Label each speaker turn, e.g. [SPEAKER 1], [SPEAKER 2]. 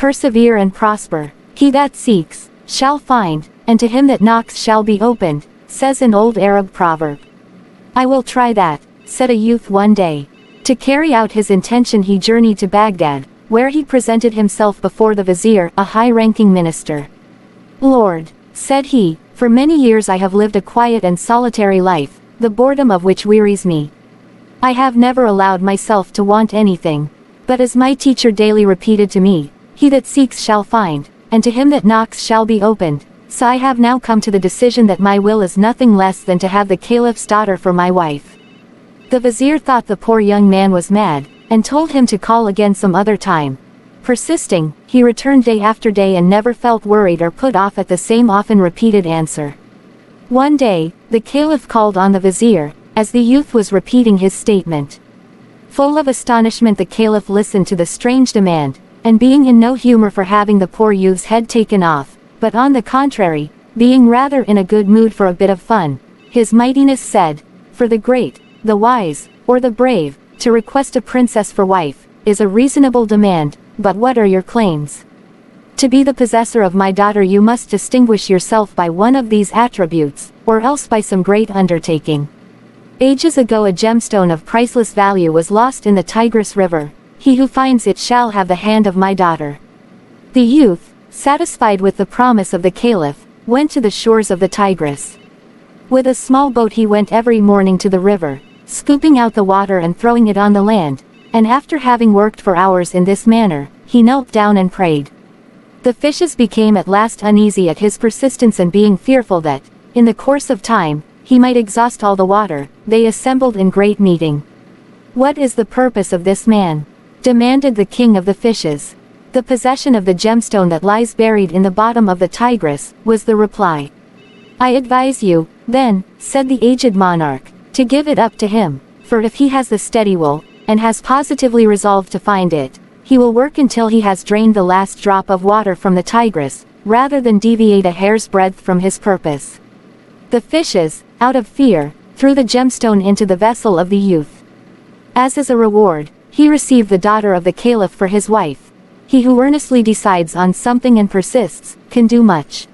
[SPEAKER 1] Persevere and prosper. He that seeks, shall find, and to him that knocks shall be opened, says an old Arab proverb. I will try that, said a youth one day. To carry out his intention he journeyed to Baghdad, where he presented himself before the vizier, a high-ranking minister. Lord, said he, for many years I have lived a quiet and solitary life, the boredom of which wearies me. I have never allowed myself to want anything. But as my teacher daily repeated to me, he that seeks shall find, and to him that knocks shall be opened, so I have now come to the decision that my will is nothing less than to have the caliph's daughter for my wife. The vizier thought the poor young man was mad, and told him to call again some other time. Persisting, he returned day after day and never felt worried or put off at the same often repeated answer. One day, the caliph called on the vizier, as the youth was repeating his statement. Full of astonishment the caliph listened to the strange demand, and being in no humor for having the poor youth's head taken off, but on the contrary, being rather in a good mood for a bit of fun, his mightiness said, for the great, the wise, or the brave, to request a princess for wife, is a reasonable demand, but what are your claims? To be the possessor of my daughter you must distinguish yourself by one of these attributes, or else by some great undertaking. Ages ago a gemstone of priceless value was lost in the Tigris River. He who finds it shall have the hand of my daughter. The youth, satisfied with the promise of the caliph, went to the shores of the Tigris. With a small boat he went every morning to the river, scooping out the water and throwing it on the land, and after having worked for hours in this manner, he knelt down and prayed. The fishes became at last uneasy at his persistence, and being fearful that, in the course of time, he might exhaust all the water, they assembled in great meeting. What is the purpose of this man? Demanded the king of the fishes. The possession of the gemstone that lies buried in the bottom of the Tigris, was the reply. I advise you, then, said the aged monarch, to give it up to him, for if he has the steady will, and has positively resolved to find it, he will work until he has drained the last drop of water from the Tigris, rather than deviate a hair's breadth from his purpose. The fishes, out of fear, threw the gemstone into the vessel of the youth. As a reward, he received the daughter of the caliph for his wife. He who earnestly decides on something and persists, can do much.